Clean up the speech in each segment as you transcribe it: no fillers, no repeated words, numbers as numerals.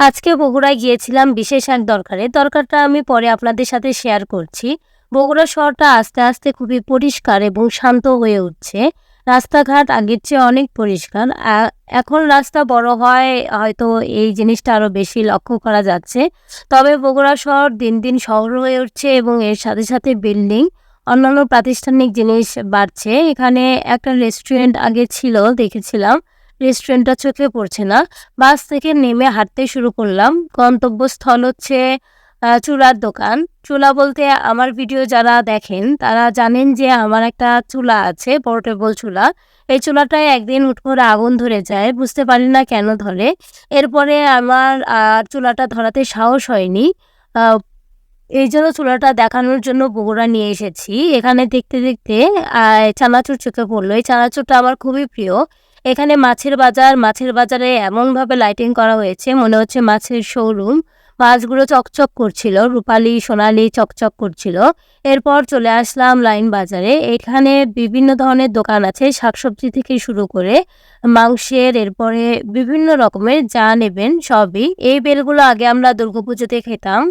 আজকে বগুড়ায় গিয়েছিলাম বিশেষ এক দরকারে। দরকারটা আমি পরে আপনাদের সাথে শেয়ার করছি। বগুড়া শহরটা আস্তে আস্তে খুবই পরিষ্কার এবং শান্ত হয়ে উঠছে। রাস্তাঘাট আগের চেয়ে অনেক পরিষ্কার। এখন রাস্তা বড় হয় হয়তো এই জিনিসটা আরো বেশি লক্ষ্য করা যাচ্ছে। তবে বগুড়া শহর দিন দিন শহর হয়ে উঠছে এবং এর সাথে সাথে বিল্ডিং, অন্যান্য প্রাতিষ্ঠানিক জিনিস বাড়ছে। এখানে একটা রেস্টুরেন্ট আগে ছিল, দেখেছিলাম। রেস্টুরেন্টটা চোখে পড়ছে না। বাস থেকে নেমে হাঁটতে শুরু করলাম। গন্তব্যস্থল হচ্ছে চুলার দোকান। চুলা বলতে আমার ভিডিও যারা দেখেন তারা জানেন যে আমার একটা চুলা আছে, পোর্টেবল চুলা। এই চুলাটায় একদিন হুট করে আগুন ধরে যায়, বুঝতে পারি না কেন ধরে। এরপরে আমার আর চুলাটা ধরাতে সাহস হয়নি। আহ, এই জন্য চুলাটা দেখানোর জন্য বগুড়া নিয়ে এসেছি। এখানে দেখতে দেখতে চানাচুর চোখে পড়লো। এই চানাচুরটা আমার খুবই প্রিয়। এখানে মাছের বাজার, মাছের বাজারে এমনভাবে লাইটিং করা হয়েছে মনে হচ্ছে মাছের শোরুম। মাছগুলো চকচক করছিল, রূপালি সোনালি চকচক করছিল। এরপর চলে আসলাম লাইন বাজারে। এখানে বিভিন্ন ধরনের দোকান আছে, শাকসবজি থেকে শুরু করে মাংসের, এরপরে বিভিন্ন রকমের যা নেবেন সবই। এই বেলগুলো আগে আমরা দুর্গাপুজোতে খেতাম,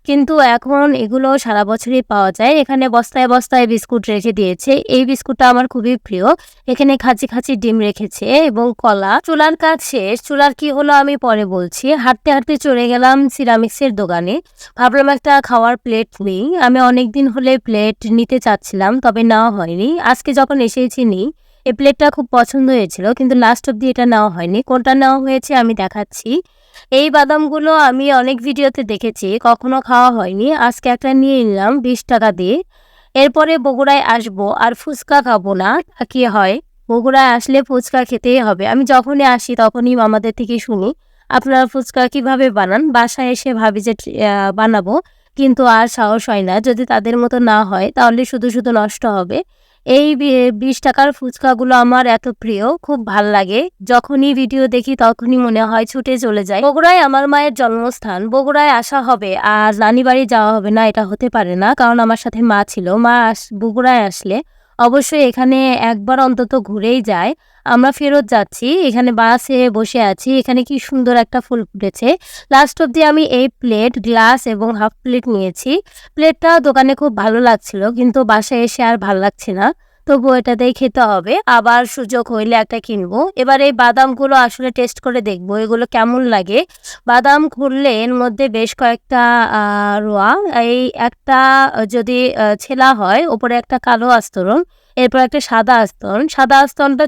কিন্তু এখন এগুলো সারা বছরই পাওয়া যায়। এখানে বস্তায় বস্তায় বিস্কুট রেখে দিয়েছে। এই বিস্কুটটা আমার খুবই প্রিয়। এখানে খাঁচি খাঁচি ডিম রেখেছে এবং কলা। চুলার কাজ শেষ। চুলার কি হলো আমি পরে বলছি। হাঁটতে হাঁটতে চলে গেলাম সিরামিক্সের দোকানে। ভাবলাম একটা খাওয়ার প্লেট নিই। আমি অনেকদিন হলে প্লেট নিতে চাচ্ছিলাম, তবে নেওয়া হয়নি। আজকে যখন এসেছি নিই। এই প্লেটটা খুব পছন্দ হয়েছিল, কিন্তু লাস্ট অব্দি এটা নেওয়া হয়নি। কোনটা নেওয়া হয়েছে আমি দেখাচ্ছি। এই বাদামগুলো আমি অনেক ভিডিওতে দেখেছি, কখনো খাওয়া হয়নি। আজকে একটা নিয়ে নিলাম 20 টাকা দিয়ে। এরপরে বগুড়ায় আসবো আর ফুচকা খাবো না তা কি হয়? বগুড়ায় আসলে ফুচকা খেতেই হবে। আমি যখনই আসি তখনই মামাদের থেকে শুনি আপনারা ফুচকা কিভাবে বানান। বাসায় এসে ভাবি যে বানাবো, কিন্তু আর সাহস হয় না। যদি তাদের মতো না হয় তাহলে শুধু শুধু নষ্ট হবে। এই 20 টাকার ফুচকাগুলো আমার এত প্রিয়, খুব ভাল লাগে। যখনই ভিডিও দেখি তখনই মনে হয় ছুটে চলে যায়। বগুড়ায় আমার মায়ের জন্মস্থান। বগুড়ায় আসা হবে আর নানি বাড়ি যাওয়া হবে না, এটা হতে পারে না। কারণ আমার সাথে মা ছিল। মা বগুড়ায় আসলে অবশ্যই এখানে একবার অন্তত ঘুরেই যায়। আমরা ফেরত যাচ্ছি, এখানে বাসে বসে আছি। এখানে কি সুন্দর একটা ফুল ফুটেছে। লাস্ট অব্দি আমি এই প্লেট, গ্লাস এবং হাফ প্লেট নিয়েছি। প্লেটটা দোকানে খুব ভালো লাগছিল, কিন্তু বাসায় এসে আর ভাল লাগছে না। তবুও এটাতেই খেতে হবে। আবার সুযোগ হইলে একটা কিনবো। এবার এই বাদামগুলো আসলে টেস্ট করে দেখবো এগুলো কেমন লাগে। বাদাম খুললে এর মধ্যে বেশ কয়েকটা রোয়া। এই একটা যদি ছেলা হয়, ওপরে একটা কালো আস্তরণ, এরপর একটা সাদা আস্তরণ। সাদা আস্তরণটা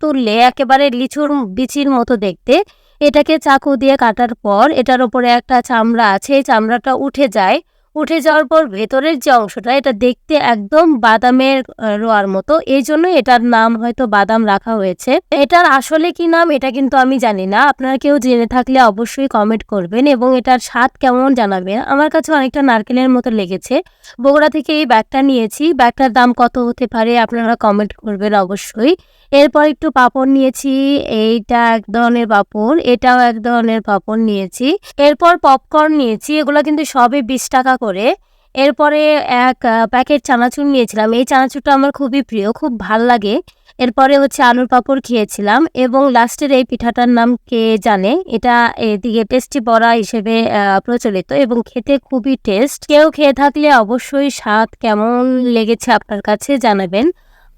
তুললে একেবারে লিচুর বিচির মতো দেখতে। এটাকে চাকু দিয়ে কাটার পর এটার উপরে একটা চামড়া আছে, এই চামড়াটা উঠে যায়। উঠে যাওয়ার পর ভেতরের যে অংশটা, এটা দেখতে একদম বাদামের রোয়ার মতো। এই জন্য এটার নাম হয়তো বাদাম রাখা হয়েছে। এটার আসলে কি নাম এটা কিন্তু আমি জানি না। আপনারা কেউ জেনে থাকলে অবশ্যই কমেন্ট করবেন এবং এটার স্বাদ কেমন জানাবেন। আমার কাছে অনেকটা নারকেলের মতো লেগেছে। বগুড়া থেকে এই ব্যাগটা নিয়েছি। ব্যাগটার দাম কত হতে পারে আপনারা কমেন্ট করবেন অবশ্যই। এরপর একটু পাঁপড় নিয়েছি। এইটা এক ধরনের পাঁপড়, এটাও এক ধরনের পাঁপড় নিয়েছি। এরপর পপকর্ন নিয়েছি। এগুলো কিন্তু সবই 20 টাকা করে। এরপরে এক প্যাকেট চানাচুর নিয়েছিলাম। এই চানাচুরটা আমার খুবই প্রিয়, খুব ভাল লাগে। এরপরে হচ্ছে আলুর পাঁপড় খেয়েছিলাম এবং লাস্টের এই পিঠাটার নাম কে জানে। এটা এদিকে টেস্টি বড়া হিসেবে প্রচলিত এবং খেতে খুবই টেস্ট। কেউ খেয়ে থাকলে অবশ্যই স্বাদ কেমন লেগেছে আপনার কাছে জানাবেন।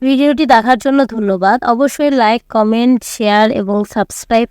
ভিডিওটি দেখার জন্য ধন্যবাদ। অবশ্যই লাইক, কমেন্ট, শেয়ার এবং সাবস্ক্রাইব